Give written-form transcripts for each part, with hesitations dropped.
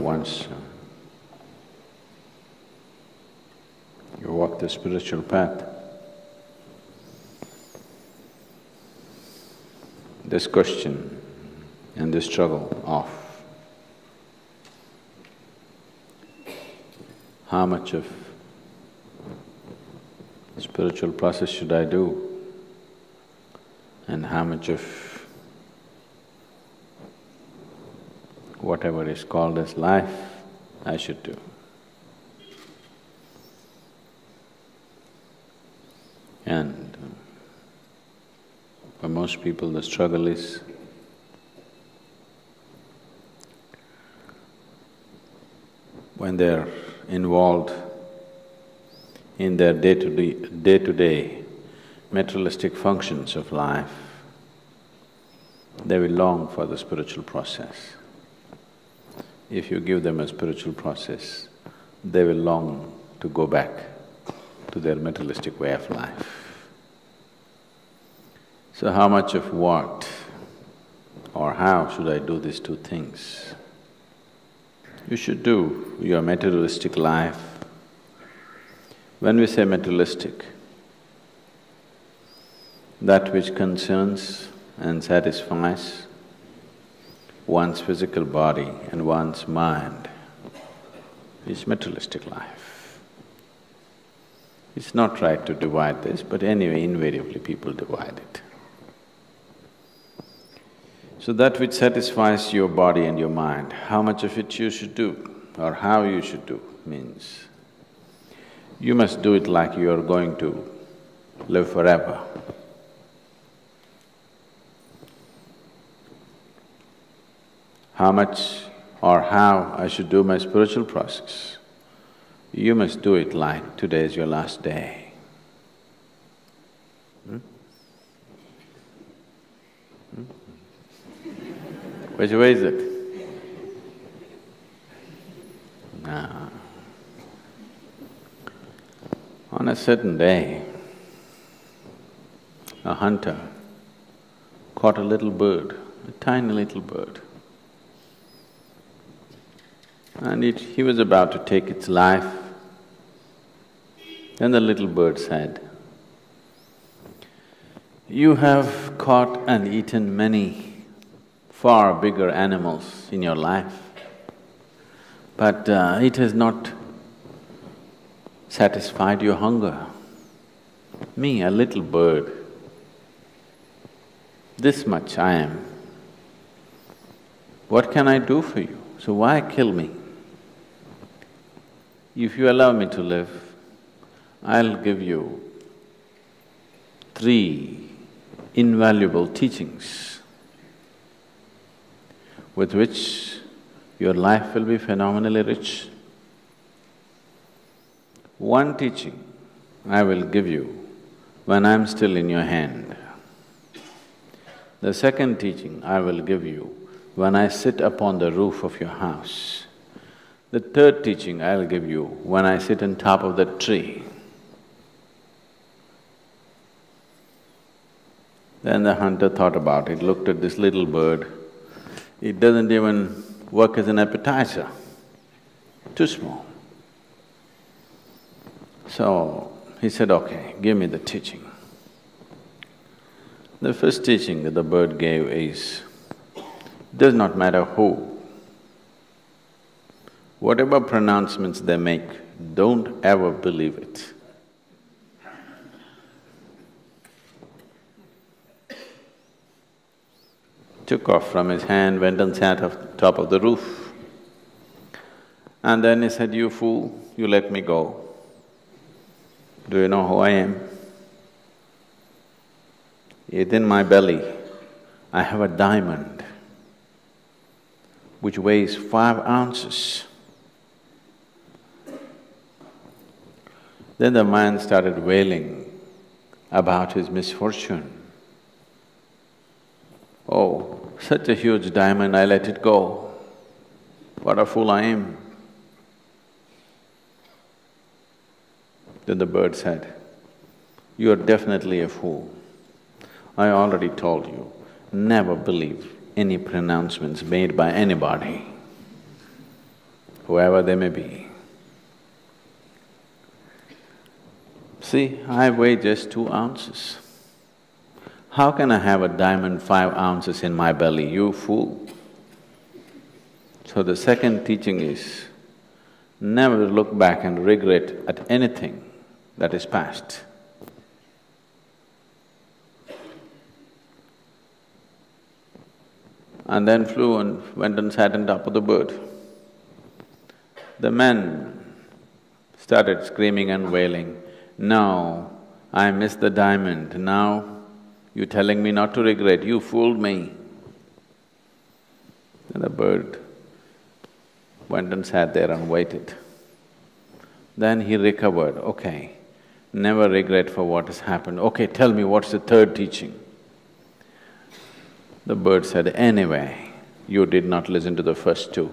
once you walk the spiritual path, this question and this struggle of how much of spiritual process should I do and how much of whatever is called as life I should do. And for most people the struggle is when they're involved in their day-to-day materialistic functions of life, they will long for the spiritual process. If you give them a spiritual process, they will long to go back to their materialistic way of life. So how much of what or how should I do these two things? You should do your materialistic life. When we say materialistic, that which concerns and satisfies one's physical body and one's mind is materialistic life. It's not right to divide this, but anyway, invariably people divide it. So that which satisfies your body and your mind, how much of it you should do or how you should do means you must do it like you are going to live forever. How much or how I should do my spiritual process, you must do it like today is your last day. Which way is it? No. On a certain day, a hunter caught a little bird, a tiny little bird. And he was about to take its life. Then the little bird said, "You have caught and eaten many far bigger animals in your life, but it has not satisfied your hunger. Me, a little bird, this much I am. What can I do for you? So why kill me? If you allow me to live, I'll give you 3 invaluable teachings with which your life will be phenomenally rich. One teaching I will give you when I'm still in your hand. The second teaching I will give you when I sit upon the roof of your house. The third teaching I'll give you when I sit on top of that tree." Then the hunter thought about it, looked at this little bird. It doesn't even work as an appetizer, too small. So he said, "Okay, give me the teaching." The first teaching that the bird gave is, does not matter who, whatever pronouncements they make, don't ever believe it. Took off from his hand, went and sat on top of the roof. And then he said, "You fool, you let me go. Do you know who I am? Within my belly, I have a diamond which weighs 5 ounces. Then the man started wailing about his misfortune. "Oh, such a huge diamond, I let it go. What a fool I am." Then the bird said, "You are definitely a fool. I already told you, never believe any pronouncements made by anybody. whoever they may be. See, I weigh just 2 ounces. How can I have a diamond 5 ounces in my belly, you fool? So the second teaching is, never look back and regret at anything that is past. And then flew and went and sat on top of the bird. The men started screaming and wailing, "No, I missed the diamond, now you're telling me not to regret, you fooled me." And the bird went and sat there and waited. Then he recovered, okay, never regret for what has happened. Okay, tell me, what's the third teaching? The bird said, anyway, you did not listen to the first 2.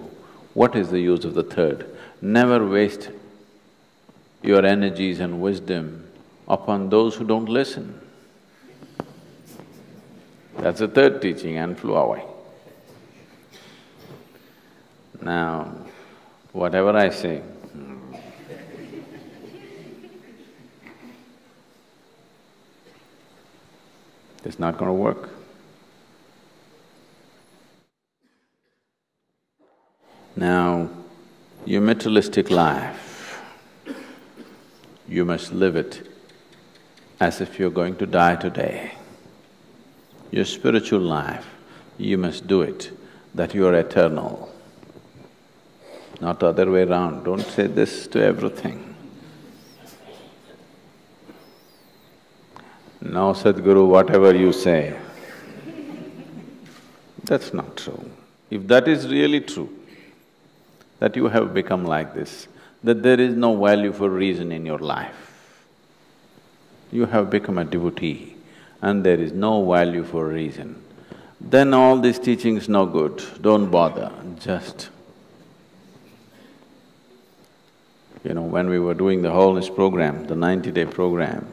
What is the use of the third? Never waste your energies and wisdom upon those who don't listen. That's the third teaching, and flew away. Now, whatever I say, it's not going to work. Now, your materialistic life, you must live it as if you're going to die today. Your spiritual life, you must do it that you are eternal, not the other way around. Don't say this to everything. No, Sadhguru, whatever you say. That's not true. If that is really true, that you have become like this, that there is no value for reason in your life. You have become a devotee and there is no value for reason. Then all these teachings no good, don't bother, just… when we were doing the wholeness program, the 90-day program,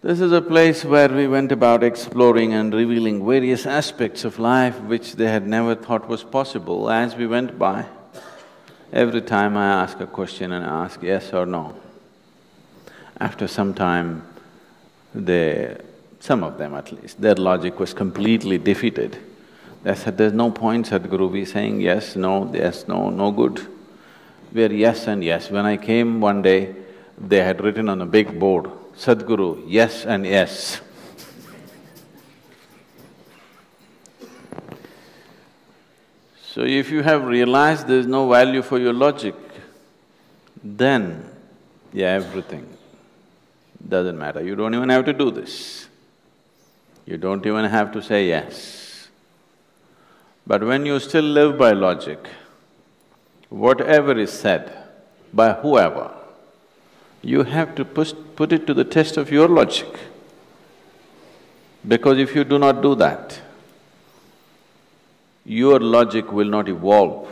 this is a place where we went about exploring and revealing various aspects of life which they had never thought was possible. As we went by, every time I ask a question and ask yes or no. After some time, some of them at least, their logic was completely defeated. They said, there's no point, Sadhguru, we're saying yes, no, no good. We're yes and yes. When I came one day, they had written on a big board, Sadhguru, yes and yes. So if you have realized there's no value for your logic, then, yeah, everything doesn't matter. You don't even have to do this. You don't even have to say yes. But when you still live by logic, whatever is said by whoever, you have to put it to the test of your logic. Because if you do not do that, your logic will not evolve.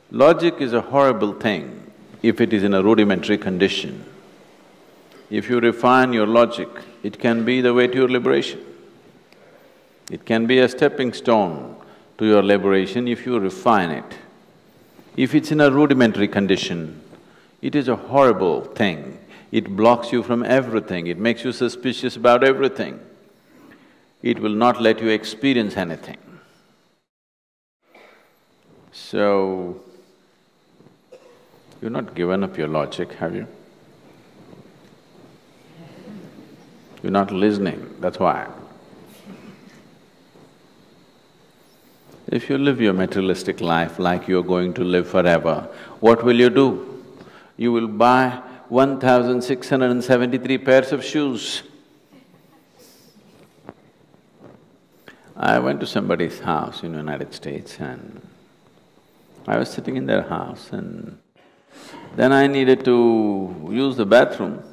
Logic is a horrible thing if it is in a rudimentary condition. If you refine your logic, it can be the way to your liberation. It can be a stepping stone to your liberation if you refine it. If it's in a rudimentary condition, it is a horrible thing. It blocks you from everything, it makes you suspicious about everything. It will not let you experience anything. So, you've not given up your logic, have you? You're not listening, that's why. If you live your materialistic life like you're going to live forever, what will you do? You will buy 1,673 pairs of shoes. I went to somebody's house in the United States and I was sitting in their house and then I needed to use the bathroom.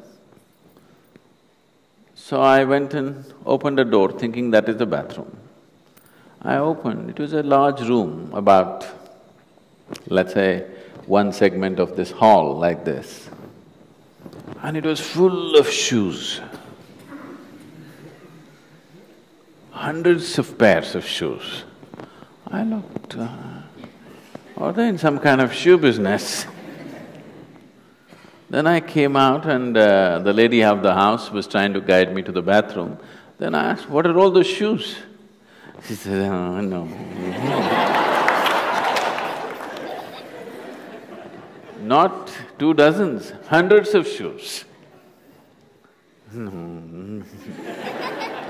So I went and opened the door thinking that is the bathroom. I opened, it was a large room, about, let's say, one segment of this hall like this. And it was full of shoes. Hundreds of pairs of shoes. I looked, are they in some kind of shoe business? Then I came out and the lady of the house was trying to guide me to the bathroom. Then I asked, what are all those shoes? She said, oh, no. Not 2 dozens, hundreds of shoes. No.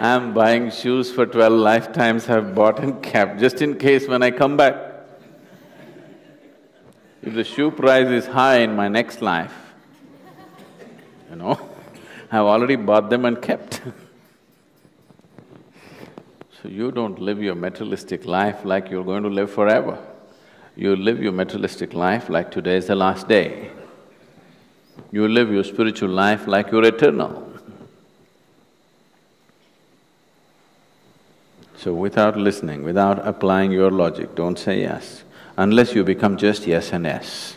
I'm buying shoes for 12 lifetimes I've bought and kept, just in case when I come back. If the shoe price is high in my next life, I've already bought them and kept. So you don't live your materialistic life like you're going to live forever. You live your materialistic life like today is the last day. You live your spiritual life like you're eternal. So without listening, without applying your logic, don't say yes, unless you become just yes and yes.